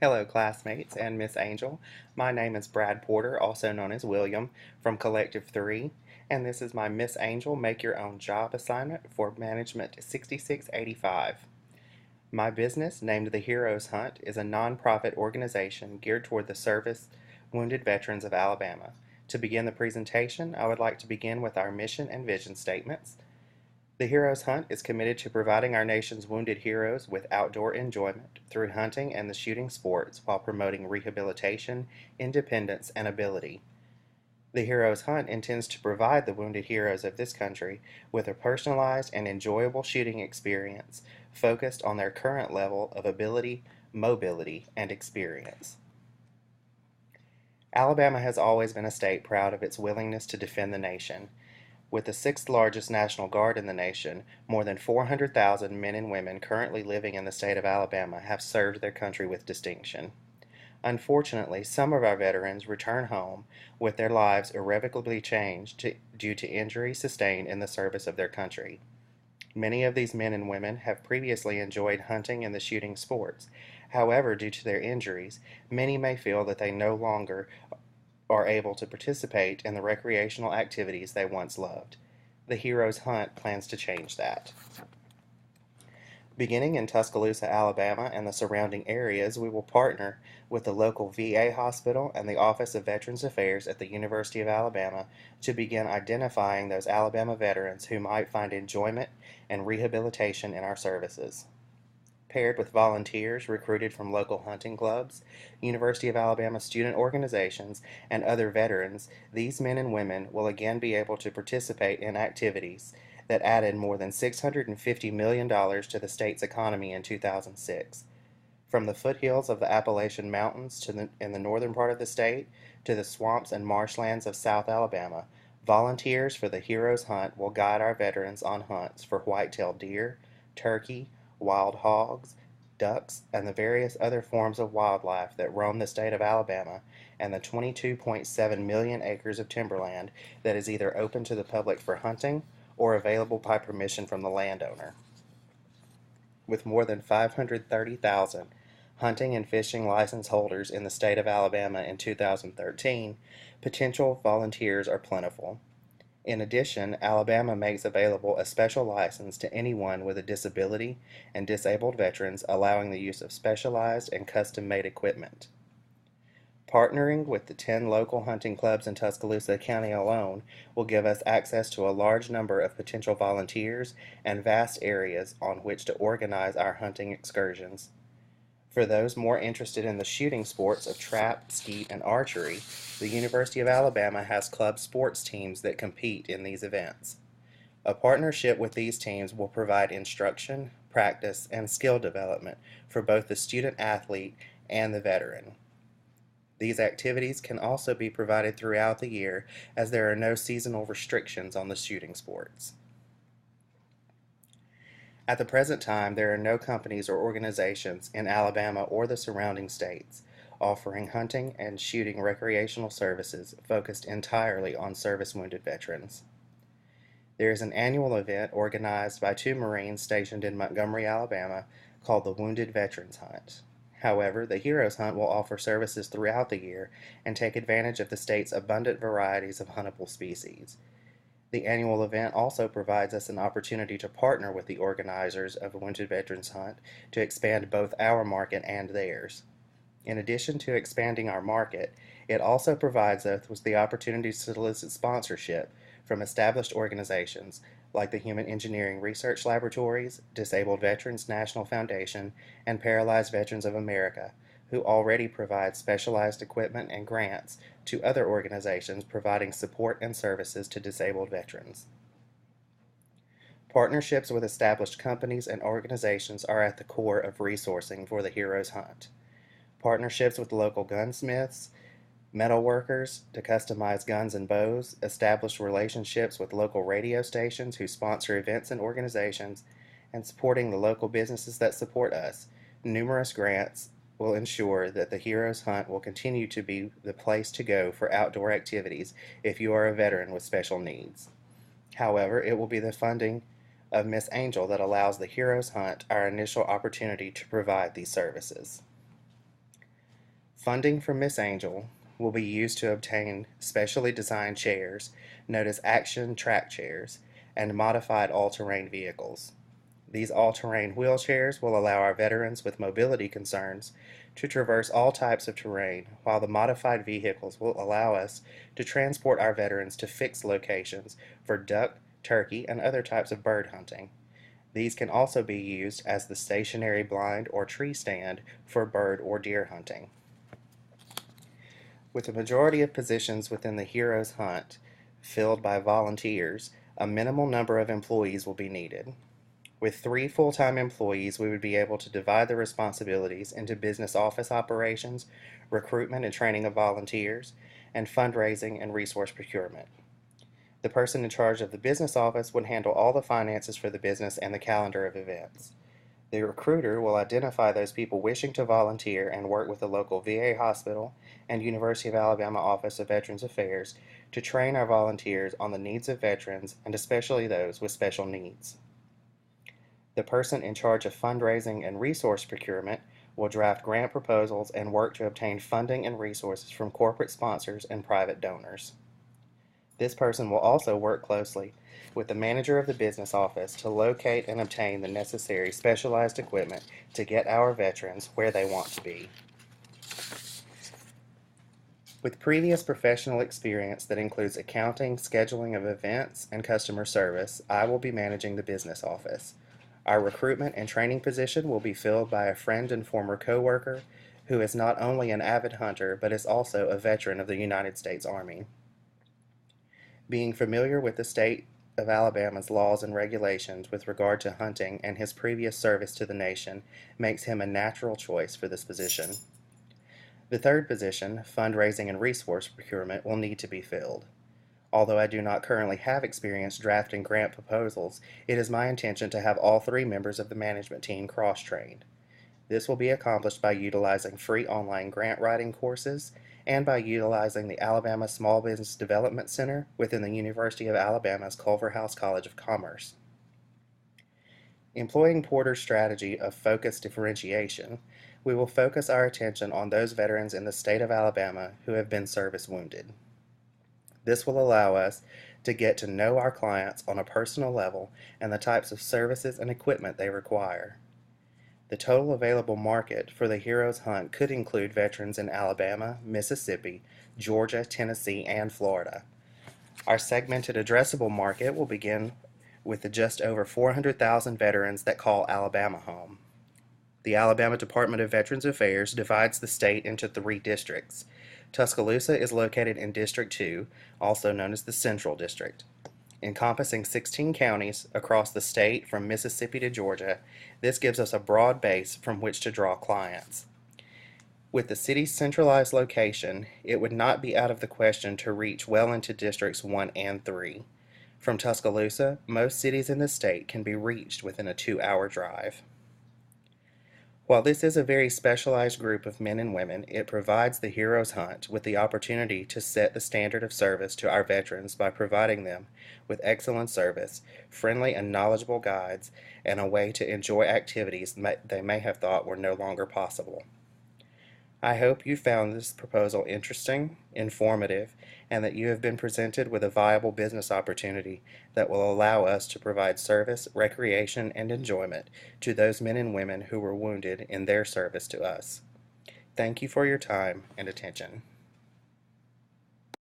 Hello, classmates and Miss Angel. My name is Brad Porter, also known as William, from Collective 3, and this is my Miss Angel Make Your Own Job assignment for Management 6685. My business, named the Heroes Hunt, is a nonprofit organization geared toward the service wounded veterans of Alabama. To begin the presentation, I would like to begin with our mission and vision statements. The Heroes Hunt is committed to providing our nation's wounded heroes with outdoor enjoyment through hunting and the shooting sports while promoting rehabilitation, independence, and ability. The Heroes Hunt intends to provide the wounded heroes of this country with a personalized and enjoyable shooting experience focused on their current level of ability, mobility, and experience. Alabama has always been a state proud of its willingness to defend the nation. With the sixth largest National Guard in the nation, more than 400,000 men and women currently living in the state of Alabama have served their country with distinction. Unfortunately, some of our veterans return home with their lives irrevocably changed due to injuries sustained in the service of their country. Many of these men and women have previously enjoyed hunting and the shooting sports. However, due to their injuries, many may feel that they no longer are able to participate in the recreational activities they once loved. The Heroes Hunt plans to change that. Beginning in Tuscaloosa, Alabama and the surrounding areas, we will partner with the local VA hospital and the Office of Veterans Affairs at the University of Alabama to begin identifying those Alabama veterans who might find enjoyment and rehabilitation in our services. Paired with volunteers recruited from local hunting clubs, University of Alabama student organizations, and other veterans, these men and women will again be able to participate in activities that added more than $650 million to the state's economy in 2006. From the foothills of the Appalachian Mountains in the northern part of the state to the swamps and marshlands of South Alabama, volunteers for the Heroes Hunt will guide our veterans on hunts for white-tailed deer, turkey, wild hogs, ducks, and the various other forms of wildlife that roam the state of Alabama and the 22.7 million acres of timberland that is either open to the public for hunting or available by permission from the landowner. With more than 530,000 hunting and fishing license holders in the state of Alabama in 2013, potential volunteers are plentiful. In addition, Alabama makes available a special license to anyone with a disability and disabled veterans, allowing the use of specialized and custom-made equipment. Partnering with the 10 local hunting clubs in Tuscaloosa County alone will give us access to a large number of potential volunteers and vast areas on which to organize our hunting excursions. For those more interested in the shooting sports of trap, skeet, and archery, the University of Alabama has club sports teams that compete in these events. A partnership with these teams will provide instruction, practice, and skill development for both the student athlete and the veteran. These activities can also be provided throughout the year as there are no seasonal restrictions on the shooting sports. At the present time, there are no companies or organizations in Alabama or the surrounding states offering hunting and shooting recreational services focused entirely on service-wounded veterans. There is an annual event organized by 2 Marines stationed in Montgomery, Alabama, called the Wounded Veterans Hunt. However, the Heroes Hunt will offer services throughout the year and take advantage of the state's abundant varieties of huntable species. The annual event also provides us an opportunity to partner with the organizers of a Wounded Veterans Hunt to expand both our market and theirs. In addition to expanding our market, it also provides us with the opportunity to solicit sponsorship from established organizations like the Human Engineering Research Laboratories, Disabled Veterans National Foundation, and Paralyzed Veterans of America, who already provide specialized equipment and grants to other organizations providing support and services to disabled veterans. Partnerships with established companies and organizations are at the core of resourcing for the Heroes Hunt. Partnerships with local gunsmiths, metal workers to customize guns and bows, established relationships with local radio stations who sponsor events and organizations, and supporting the local businesses that support us. Numerous grants will ensure that the Heroes Hunt will continue to be the place to go for outdoor activities if you are a veteran with special needs. However, it will be the funding of Miss Angel that allows the Heroes Hunt our initial opportunity to provide these services. Funding from Miss Angel will be used to obtain specially designed chairs, known as action track chairs, and modified all-terrain vehicles. These all-terrain wheelchairs will allow our veterans with mobility concerns to traverse all types of terrain, while the modified vehicles will allow us to transport our veterans to fixed locations for duck, turkey, and other types of bird hunting. These can also be used as the stationary blind or tree stand for bird or deer hunting. With the majority of positions within the Heroes Hunt filled by volunteers, a minimal number of employees will be needed. With 3 full-time employees, we would be able to divide the responsibilities into business office operations, recruitment and training of volunteers, and fundraising and resource procurement. The person in charge of the business office would handle all the finances for the business and the calendar of events. The recruiter will identify those people wishing to volunteer and work with the local VA hospital and University of Alabama Office of Veterans Affairs to train our volunteers on the needs of veterans and especially those with special needs. The person in charge of fundraising and resource procurement will draft grant proposals and work to obtain funding and resources from corporate sponsors and private donors. This person will also work closely with the manager of the business office to locate and obtain the necessary specialized equipment to get our veterans where they want to be. With previous professional experience that includes accounting, scheduling of events, and customer service, I will be managing the business office. Our recruitment and training position will be filled by a friend and former coworker who is not only an avid hunter but is also a veteran of the United States Army. Being familiar with the state of Alabama's laws and regulations with regard to hunting and his previous service to the nation makes him a natural choice for this position. The third position, fundraising and resource procurement, will need to be filled. Although I do not currently have experience drafting grant proposals, it is my intention to have all 3 members of the management team cross-trained. This will be accomplished by utilizing free online grant writing courses and by utilizing the Alabama Small Business Development Center within the University of Alabama's Culverhouse College of Commerce. Employing Porter's strategy of focused differentiation, we will focus our attention on those veterans in the state of Alabama who have been service wounded. This will allow us to get to know our clients on a personal level and the types of services and equipment they require. The total available market for the Heroes Hunt could include veterans in Alabama, Mississippi, Georgia, Tennessee, and Florida. Our segmented addressable market will begin with the just over 400,000 veterans that call Alabama home. The Alabama Department of Veterans Affairs divides the state into 3 districts. Tuscaloosa is located in District 2, also known as the Central District. Encompassing 16 counties across the state from Mississippi to Georgia, this gives us a broad base from which to draw clients. With the city's centralized location, it would not be out of the question to reach well into Districts 1 and 3. From Tuscaloosa, most cities in the state can be reached within a 2-hour drive. While this is a very specialized group of men and women, it provides the Heroes Hunt with the opportunity to set the standard of service to our veterans by providing them with excellent service, friendly and knowledgeable guides, and a way to enjoy activities they may have thought were no longer possible. I hope you found this proposal interesting, informative, and that you have been presented with a viable business opportunity that will allow us to provide service, recreation, and enjoyment to those men and women who were wounded in their service to us. Thank you for your time and attention.